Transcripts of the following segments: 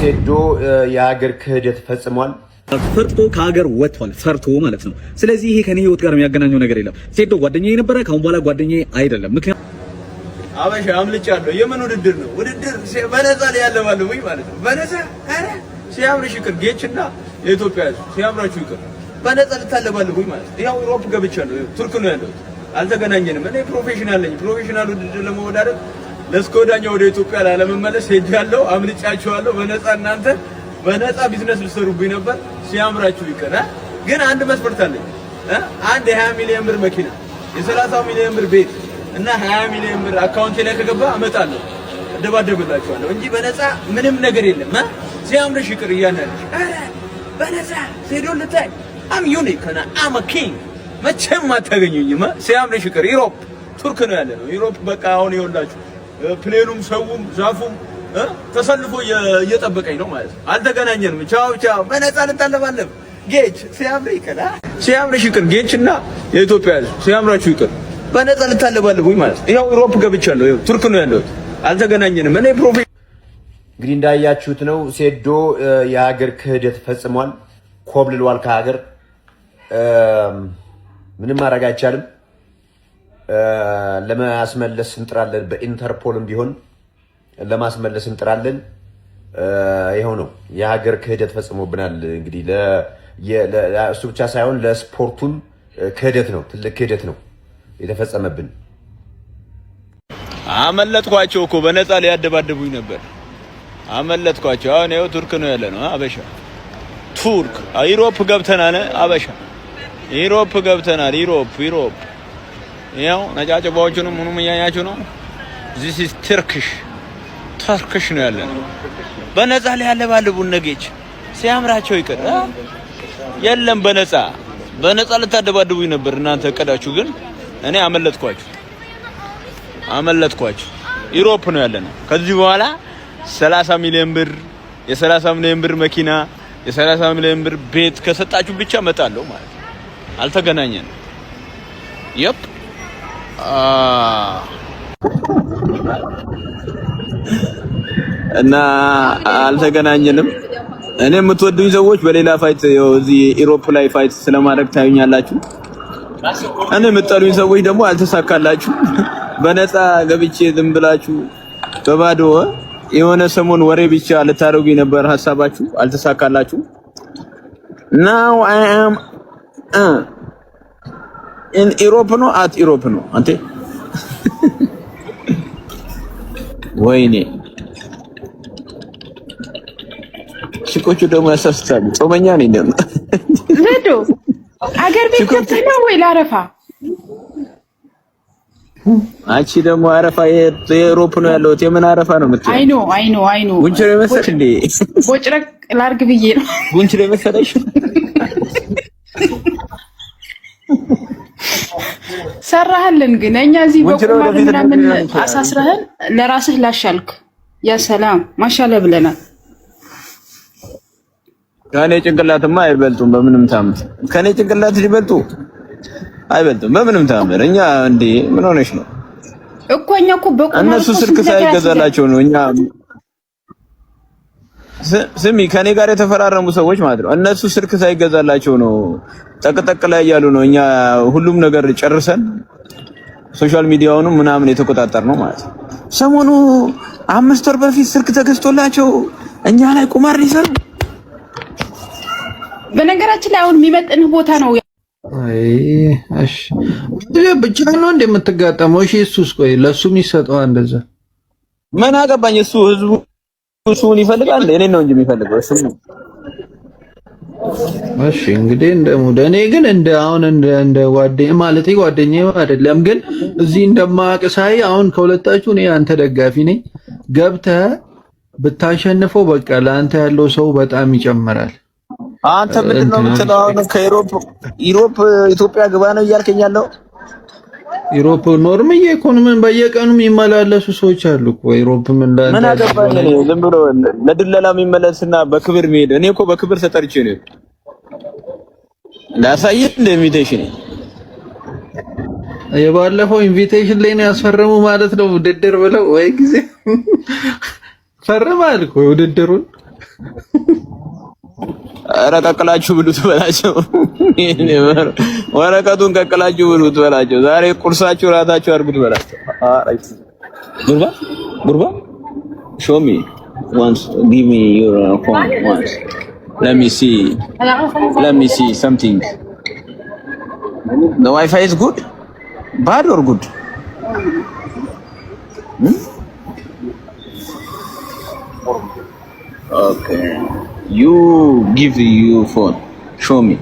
ሴዶ የሀገር ክህደት ፈጽሟል። ፈርቶ ከሀገር ወጥቷል። ፈርቶ ማለት ነው። ስለዚህ ይሄ ከኔ ህይወት ጋር የሚያገናኘው ነገር የለም። ሴዶ ጓደኛዬ ነበረ፣ ካሁን በኋላ ጓደኛዬ አይደለም። ምክንያቱም አበሻ አምልጫለሁ። የምን ውድድር ነው? ውድድር በነፃ ላይ ያለባለሁ ወይ ማለት ነው። በነፃ አረ ሲያምርሽ ይቅር ጌችና የኢትዮጵያ ህዝብ ሲያምራችሁ ይቅር በነፃ ልታለባለሁ ወይ ማለት ነው። ያው ዩሮፕ ገብቻለሁ። ቱርክ ነው ያለሁት። አልተገናኘንም። እኔ ፕሮፌሽናል ነኝ። ፕሮፌሽናል ውድድር ለመወዳደር ለስኮዳኛ ወደ ኢትዮጵያ ላለመመለስ ሄጃለሁ። አምልጫችኋለሁ። በነፃ እናንተ በነፃ ቢዝነስ ልትሰሩብኝ ነበር። ሲያምራችሁ ይቀር። ግን አንድ መስፈርት አለኝ። አንድ የ20 ሚሊዮን ብር መኪና፣ የ30 ሚሊዮን ብር ቤት እና 20 ሚሊዮን ብር አካውንቴ ላይ ከገባ አመጣለሁ፣ እደባደብላችኋለሁ እንጂ በነፃ ምንም ነገር የለም። ሲያምርሽ ይቅር እያናለሽ አረ በነፃ ሴዶ ልታይ አም ዩኒክ እና አም ኪንግ መቼም አታገኙኝም። ሲያምርሽ ይቅር። ዩሮፕ ቱርክ ነው ያለ ነው። ዩሮፕ በቃ አሁን ይኸውላችሁ ፕሌኑም ሰውም ዛፉም ተሰልፎ እየጠበቀኝ ነው ማለት ነው። አልተገናኘንም። ቻው ቻው። በነፃ ልታለባለብ ጌች ሲያምርሽ ይቅር። ሲያምርሽ ይቅር ጌችና የኢትዮጵያ ህዝብ ሲያምራችሁ ይቅር በነፃ ልታለባለቡኝ ማለት ነው። ያው ዩሮፕ ገብቻለሁ። ያው ቱርክ ነው ያለሁት። አልተገናኘንም። እኔ እንግዲህ እንዳያችሁት ነው። ሴዶ የሀገር ክህደት ፈጽሟል። ኮብልሏል ከሀገር። ምንም ማድረግ አይቻልም። ለማስመለስ እንጥራለን። በኢንተርፖልም ቢሆን ለማስመለስ እንጥራለን። ይኸው ነው። የሀገር ክህደት ፈጽሞብናል። እንግዲህ እሱ ብቻ ሳይሆን ለስፖርቱም ክህደት ነው። ትልቅ ክህደት ነው የተፈጸመብን። አመለጥኳቸው እኮ በነፃ ሊያደባደቡኝ ነበር። አመለጥኳቸው። አሁን ይኸው ቱርክ ነው ያለ ነው። አበሻ ቱርክ ዩሮፕ ገብተናል። አበሻ ዩሮፕ ገብተናል። ዩሮፕ ያው ነጫጭባዎቹንም ምኑም እያያችሁ ነው። this is ተርክሽ ነው ያለ ነው። በነፃ ሊያለባልቡን ነገች ሲያምራቸው ይቅር። የለም በነፃ ልታደባድቡኝ ነበር እናንተ እቅዳችሁ። ግን እኔ አመለጥኳችሁ። ዩሮፕ ነው ያለ ነው። ከዚህ በኋላ 30 ሚሊዮን ብር የ30 ሚሊዮን ብር መኪና የ30 ሚሊዮን ብር ቤት ከሰጣችሁ ብቻ መጣለሁ ማለት ነው። አልተገናኘንም። ይፕ እና አልተገናኘንም። እኔ የምትወዱኝ ሰዎች በሌላ ፋይት እዚህ ኢሮፕ ላይ ፋይት ስለማድረግ ታዩኛላችሁ። እኔ የምትጠሉኝ ሰዎች ደግሞ አልተሳካላችሁ። በነፃ ገብቼ ዝም ብላችሁ በባዶ የሆነ ሰሞን ወሬ ብቻ ልታረጉኝ ነበር ሐሳባችሁ። አልተሳካላችሁ። now I am in Europe ነው at Europe ነው አንተ ወይኔ ሽቆቹ ደግሞ ያሳስታሉ። ጾመኛ ነኝ ደግሞ ዘዶ አገር ቤት ገብተህ ነው ወይ ላረፋ? አንቺ ደግሞ አረፋ የዩሮፕ ነው ያለው። የምን አረፋ ነው የምትለው? አይ ኖ ጉንችሬ መሰለሽ እንዴ? ቦጭረቅ ላርግ ብዬ ነው። ጉንችሬ መሰለሽ? ሰራህልን ግን እኛ እዚህ በቁማር ምናምን አሳስረህን ለራስህ ላሻልክ። ያ ሰላም ማሻአላ ብለናል። ከኔ ጭንቅላትማ አይበልጡም በምንም ታምር። ከኔ ጭንቅላት ሊበልጡ አይበልጡም በምንም ታምር። እኛ እንዴ ምን ሆነሽ ነው እኮ? እኛ እኮ በቁማር እነሱ ስልክ ሳይገዛላቸው ነው እኛ ስሚ ከኔ ጋር የተፈራረሙ ሰዎች ማለት ነው። እነሱ ስልክ ሳይገዛላቸው ነው ጠቅጠቅ ላይ ያሉ ነው። እኛ ሁሉም ነገር ጨርሰን ሶሻል ሚዲያውንም ምናምን የተቆጣጠር ነው ማለት ነው። ሰሞኑ 5 ወር በፊት ስልክ ተገዝቶላቸው እኛ ላይ ቁማር ሊሰሩ። በነገራችን ላይ አሁን የሚመጥንህ ቦታ ነው። እሺ ብቻ ነው እንደምትጋጠመው። እሺ እሱስ ቆይ ለሱ የሚሰጠው እንደዛ ምን አገባኝ? እሱ ህዝቡ እሱን ይፈልጋል። እኔ ነው እንጂ የሚፈልገው እሱ። እሺ እንግዲህ እኔ ግን እንደ ጓደኛዬ አይደለም፣ ግን እዚህ እንደማያውቅ ሳይ አሁን ከሁለታችሁ እኔ አንተ ደጋፊ ነኝ። ገብተህ ብታሸንፈው በቃ ለአንተ ያለው ሰው በጣም ይጨምራል። አንተ ምንድነው የምትለው? አሁን ከዩሮፕ ኢትዮጵያ ግባ ነው እያልከኝ ያለው? ዩሮፕ ኖርምዬ ኢኮኖሚን በየቀኑ የሚመላለሱ ሰዎች አሉ እኮ ዩሮፕ ምን አገባኝ እኔ ዝም ብሎ ለድለላ የሚመለስና በክብር የሚሄድ። እኔ እኮ በክብር ተጠርቼ ነው ላሳየህ ኢንቪቴሽን። የባለፈው ኢንቪቴሽን ላይ ነው ያስፈረሙ ማለት ነው ውድድር ብለው ወይ ጊዜ ፈርማል እኮ ውድድሩን ኧረ ቀቅላችሁ ብሉት በላቸው። ወረቀቱን ቀቅላችሁ ብሉት በላቸው። ዛሬ ቁርሳችሁ ራታችሁ አድርጉት በላቸው። ጉርባ show me once, give me your phone once, let me see something. The Wi-Fi is good, bad or good? Okay, you give your phone, show me.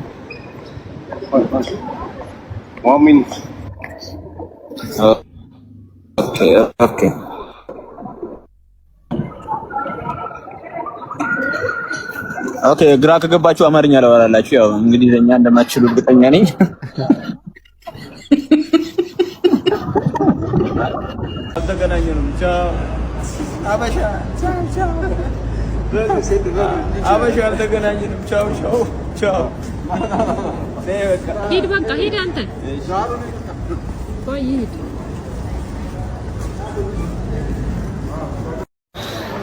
1 minute. Okay. ኦኬ ግራ ከገባችሁ አማርኛ ላወራላችሁ። ያው እንግሊዘኛ እንደማትችሉ እርግጠኛ ነኝ። አልተገናኘንም። ቻው አበሻ፣ ቻው አበሻ፣ አልተገናኘንም። ቻው ሂድ፣ በቃ ሂድ አንተ። ቆይ ሂድ።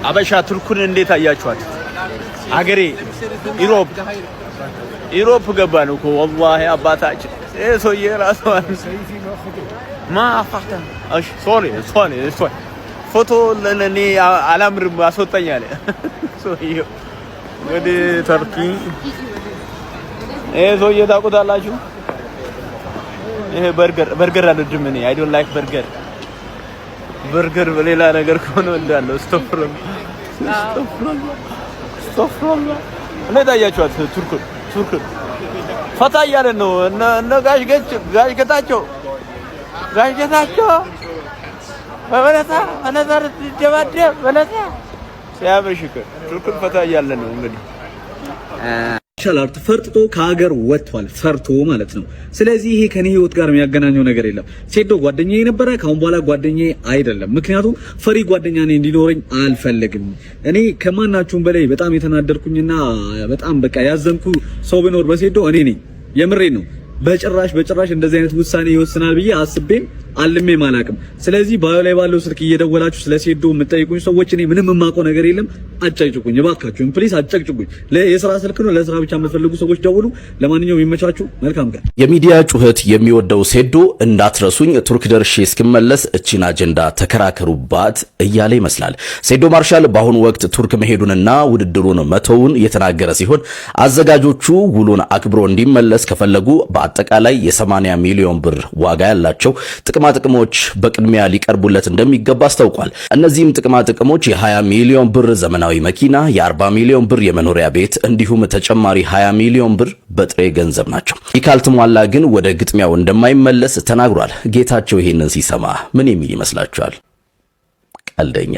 አበሻ ቱርኩን እንዴት አያችኋት? አገሬ ኢሮፕ ገባን እኮ ወላሂ አባታችን። ይሄ ሰውዬ ራሱ ማፋታ ሶሪ ፎቶ ለኔ አላምርም አስወጣኝ አለ ሰውዬው ወደ ተርኪ። ይሄ ሰውዬ ታውቁታላችሁ? ይሄ በርገር አልወድም እኔ። አይ ዶንት ላይክ በርገር በሌላ ነገር ከሆነ እንዳለው ስተፍረም እንዴት አያችኋት? ቱርክ ፈታ እያለ ነው። እነ ጋሽ ጌታቸው በበለታ ደባደብ በለታ ሲያብር ሽክር ቱርክን ፈታ እያለ ነው እንግዲህ ሻላርት ፈርጥጦ ከሀገር ወጥቷል፣ ፈርቶ ማለት ነው። ስለዚህ ይሄ ከኔ ህይወት ጋር የሚያገናኘው ነገር የለም። ሴዶ ጓደኛዬ ነበረ፣ ካሁን በኋላ ጓደኛዬ አይደለም። ምክንያቱም ፈሪ ጓደኛ እንዲኖረኝ አልፈልግም። እኔ ከማናችሁም በላይ በጣም የተናደርኩኝና በጣም በቃ ያዘንኩ ሰው ቢኖር በሴዶ እኔ ነኝ። የምሬን ነው። በጭራሽ እንደዚህ አይነት ውሳኔ ይወስናል ብዬ አስቤም አልሜም አላቅም። ስለዚህ ባዮ ላይ ባለው ስልክ እየደወላችሁ ስለ ሴዶ የምትጠይቁኝ ሰዎች እኔ ምንም የማውቀው ነገር የለም። አጨቅጭቁኝ እባካችሁን፣ ፕሊስ አጨቅጭቁኝ። የስራ ስልክ ነው፣ ለስራ ብቻ የምትፈልጉ ሰዎች ደውሉ። ለማንኛውም የሚመቻችሁ መልካም ቀን። የሚዲያ ጩኸት የሚወደው ሴዶ እንዳትረሱኝ ቱርክ ደርሼ እስክመለስ እቺን አጀንዳ ተከራከሩባት እያለ ይመስላል። ሴዶ ማርሻል በአሁኑ ወቅት ቱርክ መሄዱንና ውድድሩን መተውን የተናገረ ሲሆን አዘጋጆቹ ውሉን አክብሮ እንዲመለስ ከፈለጉ በአጠቃላይ የ80 ሚሊዮን ብር ዋጋ ያላቸው ጥቅማ ጥቅሞች በቅድሚያ ሊቀርቡለት እንደሚገባ አስታውቋል። እነዚህም ጥቅማ ጥቅሞች የ20 ሚሊዮን ብር ዘመናዊ መኪና፣ የ40 ሚሊዮን ብር የመኖሪያ ቤት እንዲሁም ተጨማሪ 20 ሚሊዮን ብር በጥሬ ገንዘብ ናቸው። ይህ ካልተሟላ ግን ወደ ግጥሚያው እንደማይመለስ ተናግሯል። ጌታቸው ይሄንን ሲሰማ ምን የሚል ይመስላችኋል? ቀልደኛ